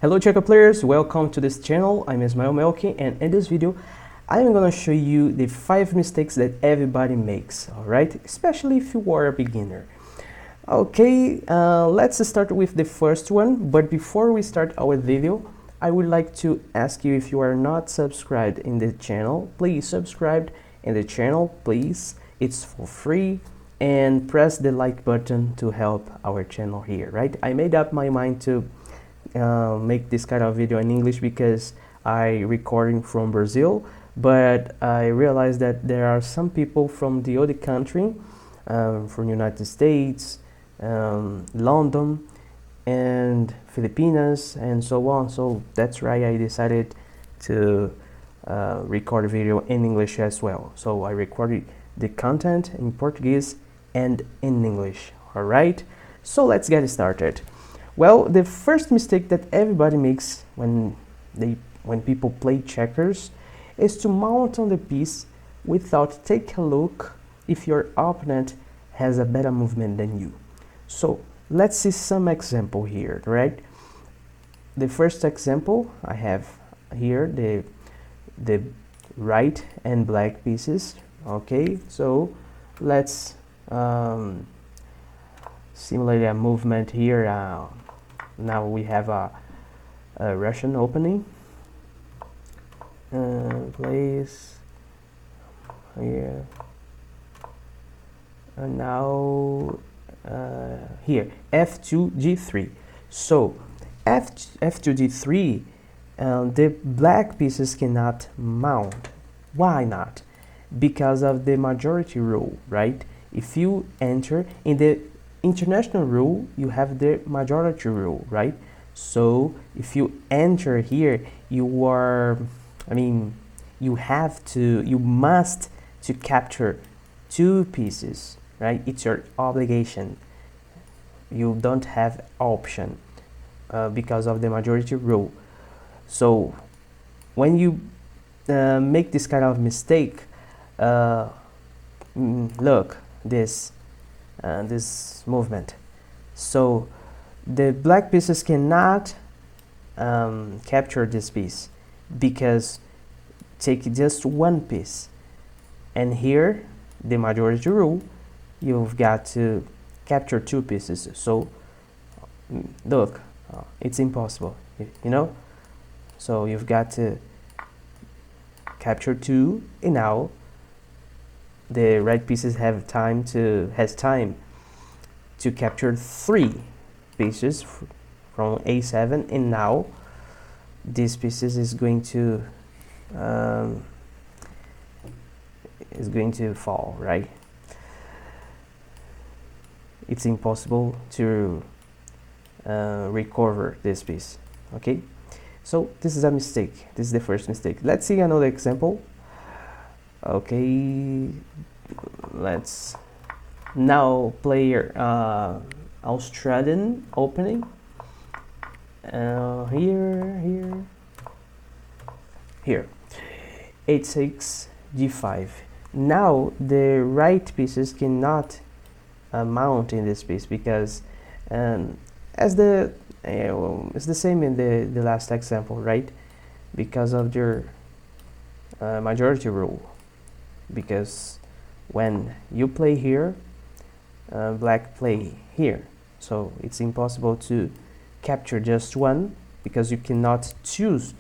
Hello Checker players, welcome to this channel. I'm Ismail Melki, and in this video I'm gonna show you the 5 mistakes that everybody makes, alright? Especially if you are a beginner. Okay, let's start with the first one, but before we start our video, I would like to ask you, if you are not subscribed in the channel, please subscribe in the channel, please. It's for free, and press the like button to help our channel here, right? I made up my mind to make this kind of video in English because I recording from Brazil, but I realized that there are some people from the other country, from United States, London, and Filipinas, and so on. So that's why I decided to record a video in English as well. So I recorded the content in Portuguese and in English. All right. So let's get started. Well, the first mistake that everybody makes when people play checkers is to mount on the piece without taking a look if your opponent has a better movement than you. So let's see some example here, right? The first example I have here, the right and black pieces. Okay, so let's simulate a movement here. Now we have a Russian opening. Place here, and now here F2 G3. So F2 G3, the black pieces cannot mount. Why not? Because of the majority rule, right? If you enter in the international rule, you have the majority rule, right? So if you enter here, you must to capture 2 pieces, right? It's your obligation. You don't have option because of the majority rule. So when you make this kind of mistake, look this movement. So the black pieces cannot capture this piece because take just 1 piece, and here the majority rule, you've got to capture 2 pieces. So look, it's impossible, you know. So you've got to capture 2, and now the red pieces has time to capture 3 pieces from A7, and now these pieces is going to fall, right? It's impossible to recover this piece. Okay, so this is a mistake. This is the first mistake. Let's see another example. Okay, let's now play Australian opening. Here, H6 G5. Now the right pieces cannot mount in this piece because it's the same in the last example, right? Because of your majority rule. Because when you play here, black play here, so it's impossible to capture just 1 because you cannot choose.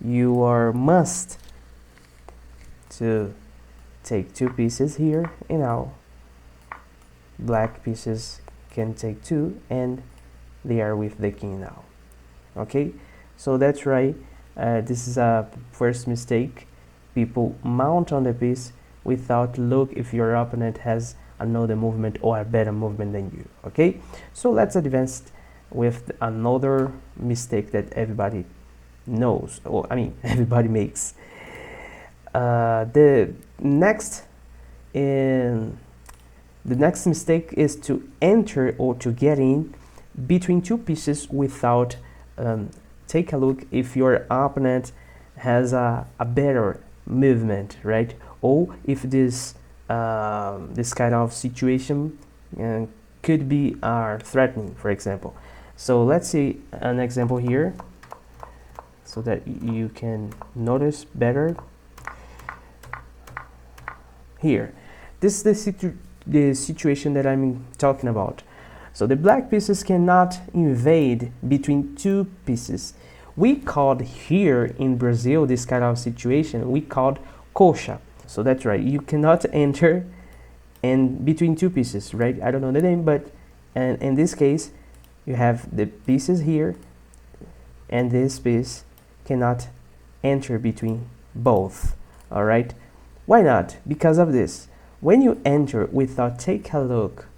You must to take 2 pieces here, and now black pieces can take 2, and they are with the king now. Okay, so that's right. This is a first mistake. People mount on the piece without look if your opponent has another movement or a better movement than you. Okay, so let's advance with another mistake that everybody knows, or everybody makes. The next mistake is to enter or to get in between 2 pieces without take a look if your opponent has a better movement, right? Or if this kind of situation could be threatening, for example. So let's see an example here. so that you can notice better. Here, this is the situation that I'm talking about. So the black pieces cannot invade between two pieces. We called here in Brazil this kind of situation, we called coxa. So that's right, you cannot enter in between two pieces, right? I don't know the name, but in this case, you have the pieces here, and this piece cannot enter between both, all right? Why not? Because of this. When you enter without take a look,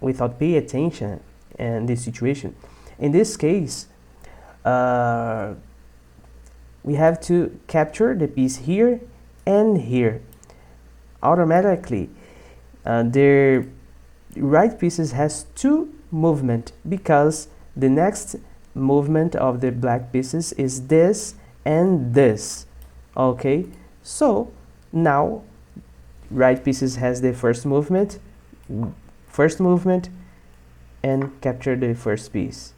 without pay attention in this situation, in this case, we have to capture the piece here and here. Automatically, the right pieces has two movement, because the next movement of the black pieces is this and this. Okay, so now right pieces has the first movement and capture the first piece,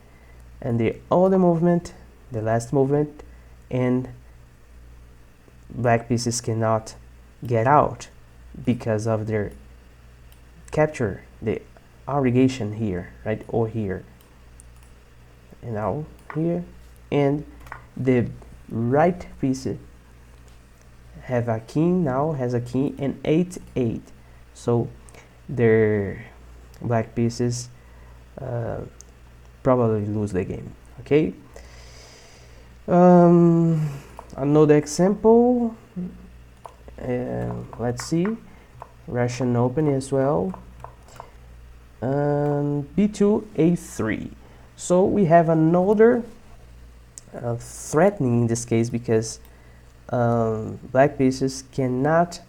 and the other movement, the last movement, and black pieces cannot get out because of their capture the obligation here, right, or here, and now here, and the right piece have a king, now has a king and 8-8, so their black pieces probably lose the game. Okay, another example, let's see, Russian open as well, b2 a3. So we have another threatening in this case, because black pieces cannot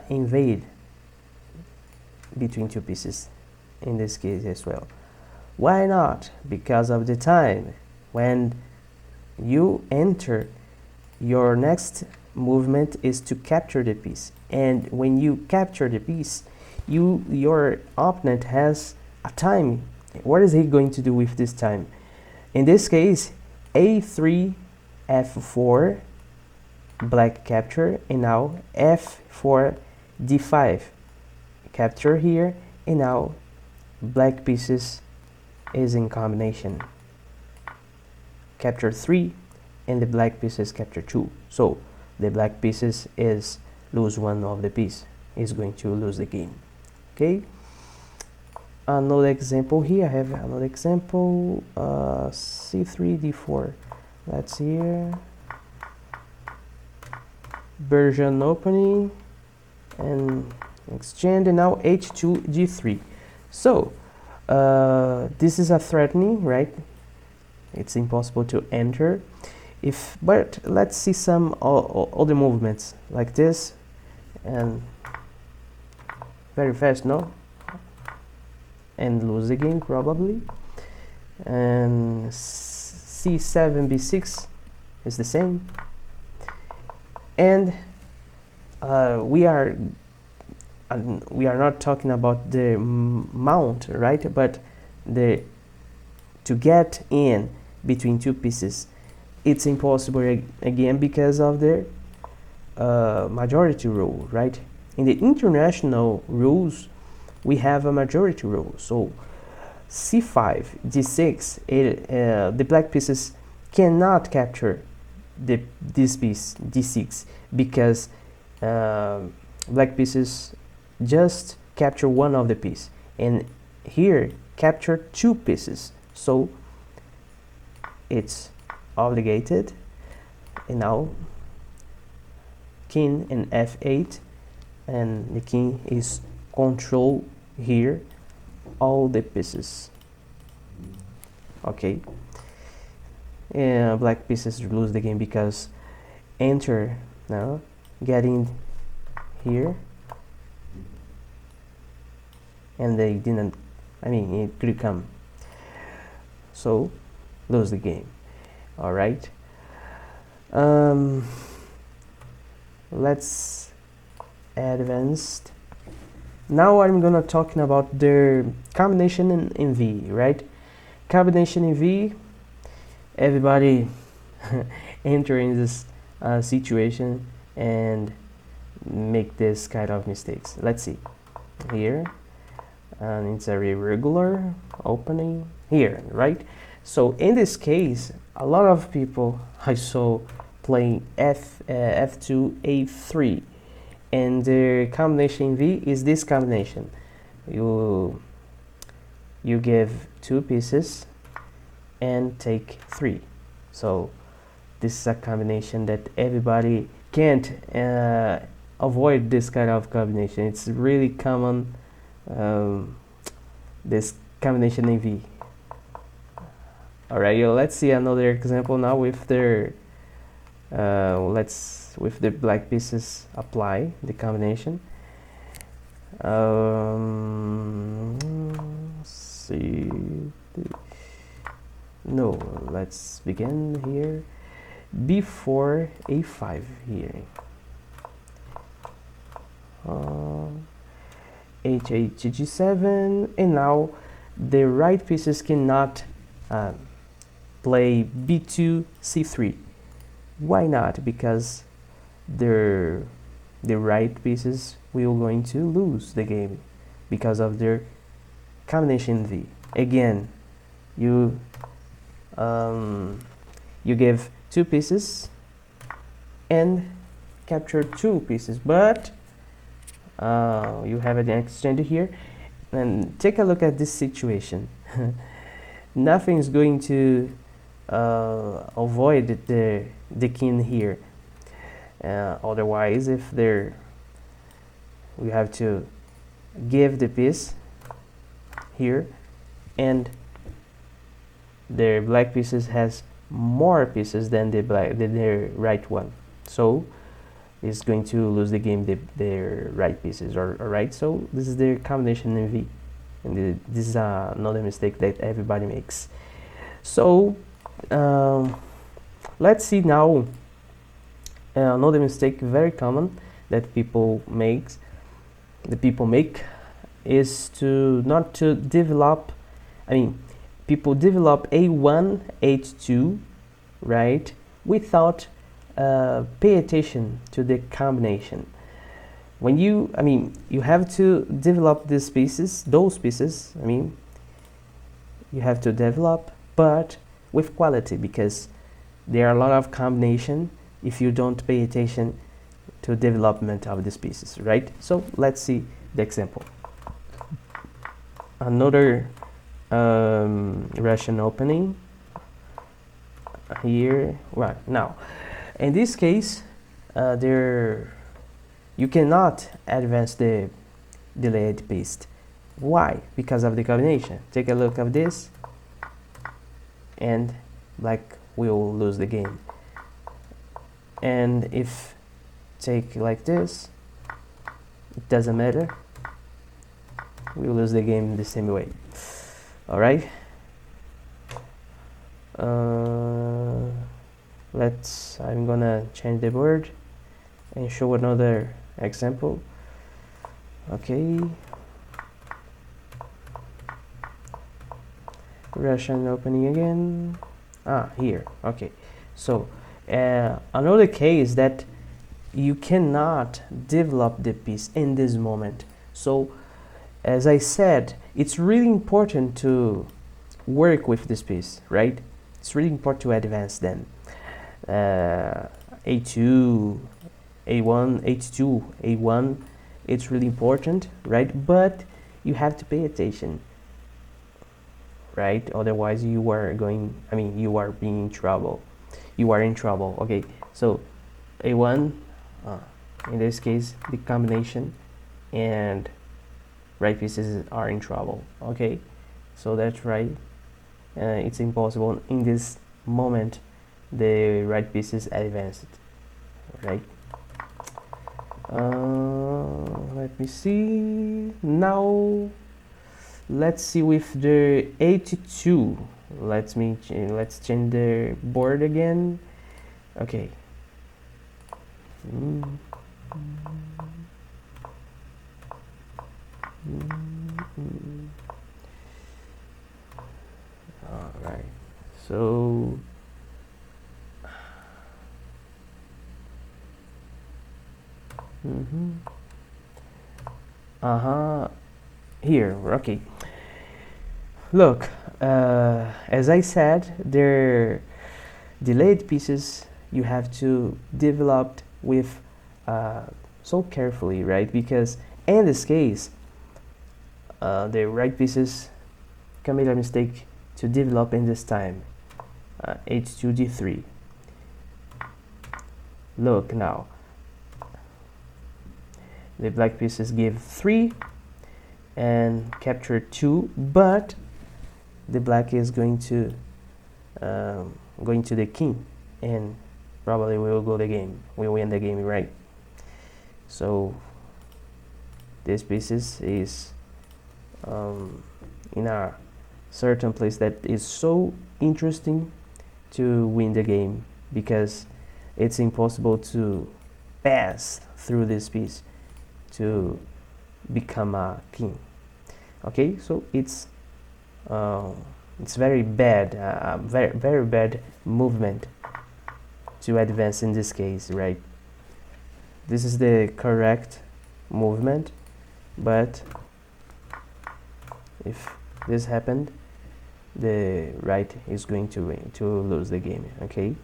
invade between two pieces in this case as well. Why not? Because of the time. When you enter, your next movement is to capture the piece, and when you capture the piece, your opponent has a time. What is he going to do with this time? In this case, a3 f4, black capture, and now f4 d5, capture here, and now black pieces is in combination, capture 3, and the black pieces capture 2. So the black pieces is lose one of the piece, is going to lose the game. Okay, another example here, I have another example, c3 d4. Let's see here, Persian opening and exchange, and now h2 g3. So this is a threatening, right? It's impossible to enter. But let's see some other movements like this, and very fast, no? And lose the game probably. And c7 b6 is the same. And we are not talking about the mount, right? But to get in between two pieces, it's impossible again because of the majority rule, right? In the international rules, we have a majority rule. So c5 d6, the black pieces cannot capture this piece d6, because black pieces just capture one of the piece, and here capture two pieces, so it's obligated. And now king and f8, and the king is control here all the pieces. Okay, and black pieces lose the game because enter now getting here, and they didn't, I mean, it could come, so lose the game. All right, let's advance. Now I'm gonna talking about the combination in V, right? Combination in V, everybody enter in this situation and make this kind of mistakes. Let's see here, and it's a irregular opening here, right? So in this case, a lot of people I saw playing f2 a3, and the combination V is this combination. You give 2 pieces and take 3. So this is a combination that everybody can't avoid. This kind of combination, it's really common, this combination in V. Alright, let's see another example now with the with the black pieces apply the combination. See, no, let's begin here. B4 a5 here, h8 g7, and now the right pieces cannot play b2 c3. Why not? Because the right pieces will going to lose the game because of their combination V. Again, you give 2 pieces and capture 2 pieces, but you have an exchange here, and take a look at this situation. Nothing is going to avoid the king here. Otherwise, if we have to give the piece here, and the black pieces has more pieces than the right one, so it's going to lose the game, the right pieces. Alright, so this is the combination in V, and this is another mistake that everybody makes. So let's see now another mistake very common that people make is to not to develop, people develop a1 h2, right, without pay attention to the combination. When you have to develop these pieces, those pieces, you have to develop, but with quality, because there are a lot of combination if you don't pay attention to development of these pieces, right? So let's see the example. Another Russian opening here. Right, now in this case, you cannot advance the delayed piece. Why? Because of the combination. Take a look at this, and black will lose the game. And if take like this, it doesn't matter, we lose the game the same way. All right, I'm gonna change the board and show another example. Okay, Russian opening again. Here. Okay, so another case that you cannot develop the piece in this moment. So as I said, it's really important to work with this piece, right? It's really important to advance them. A2, A1, H2, A1, it's really important, right? But you have to pay attention, right? Otherwise you are being in trouble. You are in trouble. Okay, so A1, in this case, the combination and right pieces are in trouble. Okay, so that's right. It's impossible in this moment the right pieces advanced, right? Let me see now. Let's see with the 82. Let's change the board again. Okay. All right. So Here, okay. Look, as I said, they're delayed pieces you have to develop with so carefully, right? Because in this case, the right pieces commit a mistake to develop in this time. H2D3. Look now, the black pieces give 3 and capture 2, but the black is going to the king, and probably we will win the game, right? So this pieces is in a certain place that is so interesting to win the game, because it's impossible to pass through this piece to become a king. Okay, so it's very bad, very bad movement to advance in this case, right? This is the correct movement, but if this happened, the right is going to lose the game. Okay.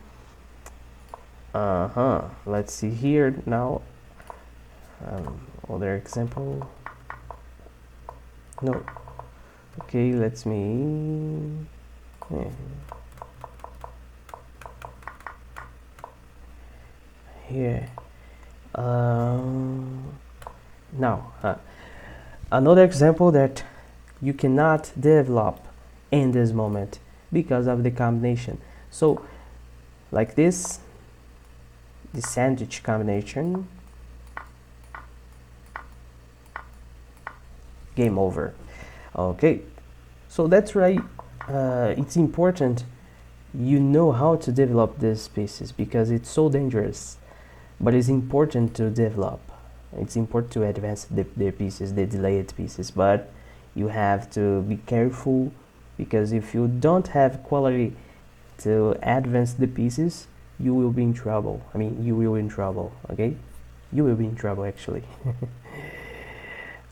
Let's see here now. Other example. No. Okay, let me. Here. Now, another example that you cannot develop in this moment because of the combination. So, like this, the sandwich combination, game over. Okay, so that's right. It's important you know how to develop these pieces, because it's so dangerous, but it's important to develop. It's important to advance the pieces, the delayed pieces, but you have to be careful, because if you don't have quality to advance the pieces, you will be in trouble. I mean, you will be in trouble, okay? You will be in trouble, actually.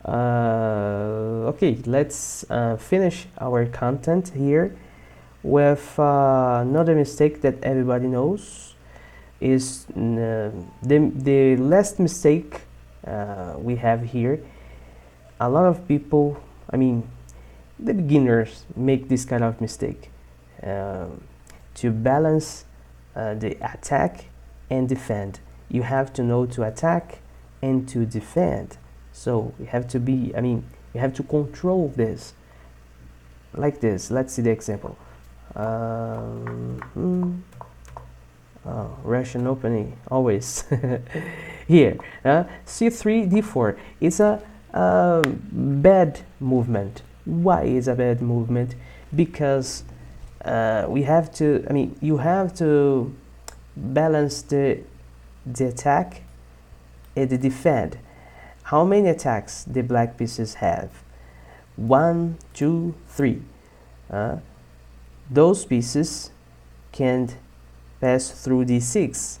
Okay, let's finish our content here with another mistake that everybody knows. Is the last mistake we have here. A lot of people, I mean, the beginners make this kind of mistake to balance the attack and defend. You have to know to attack and to defend. So you have to be, I mean, you have to control this like this. Let's see the example. Russian opening always. Here, c3 d4. It's a bad movement. Why is a bad movement? Because we have to, I mean, you have to balance the attack and the defend. How many attacks the black pieces have? 1, 2, 3. Those pieces can pass through d6.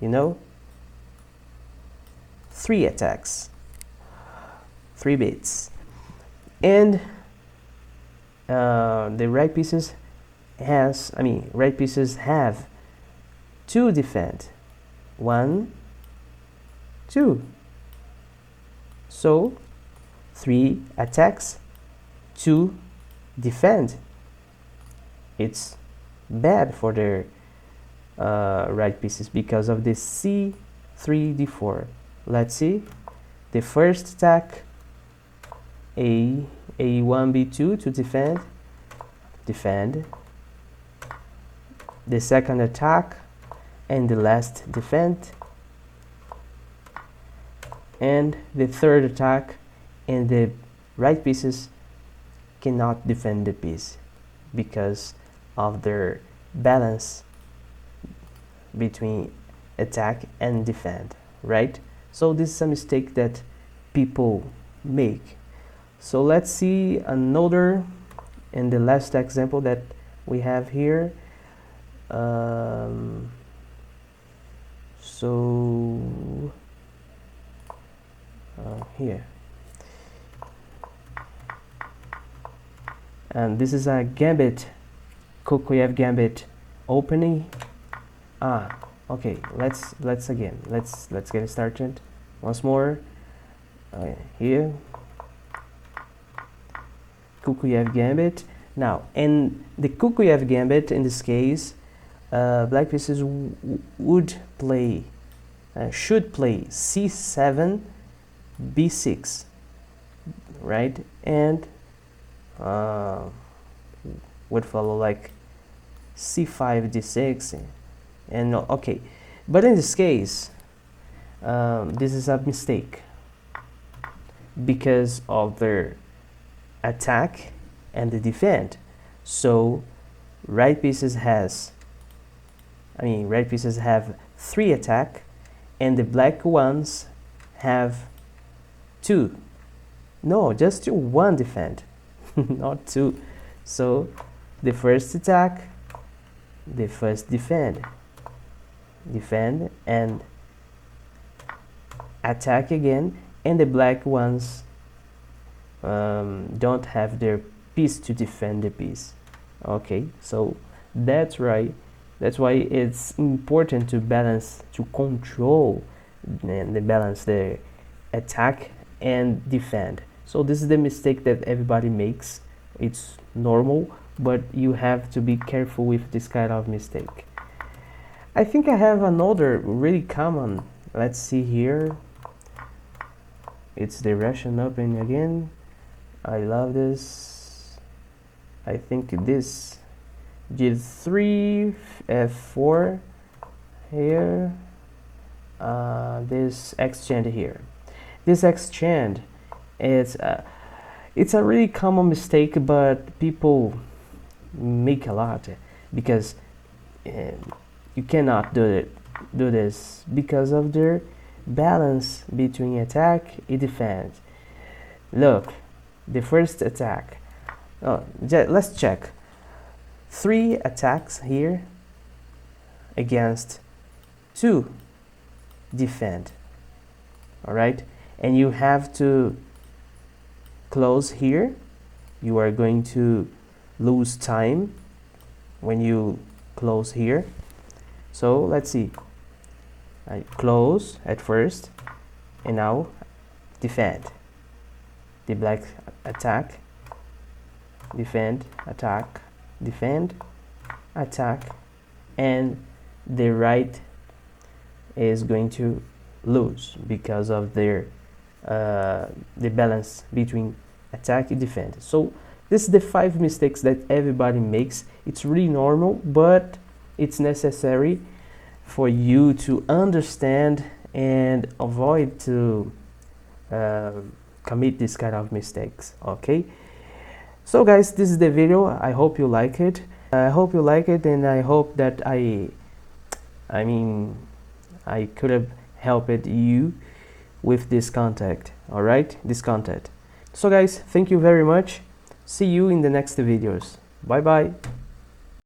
You know? 3 attacks. 3 bits. And the right pieces right pieces have 2 defend. 1, 2. So 3 attacks, 2 defend. It's bad for their right pieces because of the c3 d4. Let's see. The first attack, a1 b2 to defend. The second attack and the last defend. And the third attack, and the right pieces cannot defend the piece because of their balance between attack and defend, right? So this is a mistake that people make. So let's see another and the last example that we have here. So here, and this is a gambit, Kukuyev gambit opening. Okay, let's get started once more. Here, Kukuyev gambit. Now, in the Kukuyev gambit, in this case, black pieces should play c7, b6, right? And would follow like c5, d6, and okay. But in this case, this is a mistake because of their attack and the defend. So right pieces have 3 attack, and the black ones have 2. No, just 1 defend, not 2. So the first attack, the first defend, and attack again, and the black ones don't have their piece to defend the piece. Okay, so that's right. That's why it's important to balance, to control and balance the attack and defend. So this is the mistake that everybody makes. It's normal, but you have to be careful with this kind of mistake. I think I have another really common. Let's see here. It's the Russian Open again. I love this. I think this g3, f4 here. This exchange here. This exchange is it's a really common mistake, but people make a lot because you cannot do this because of their balance between attack and defense. Look, the first attack. Let's check. 3 attacks here against 2 defend. All right, and you have to close here. You are going to lose time when you close here. So let's see. I close at first, and now defend. The black attack, defend, attack, defend, attack, and the right is going to lose because of their the balance between attack and defend. So this is the 5 mistakes that everybody makes. It's really normal, but it's necessary for you to understand and avoid to commit this kind of mistakes. Okay, so guys, this is the video. I hope you like it. And I hope that I could have helped you with this content. All right, this content. So guys, thank you very much. See you in the next videos. Bye bye.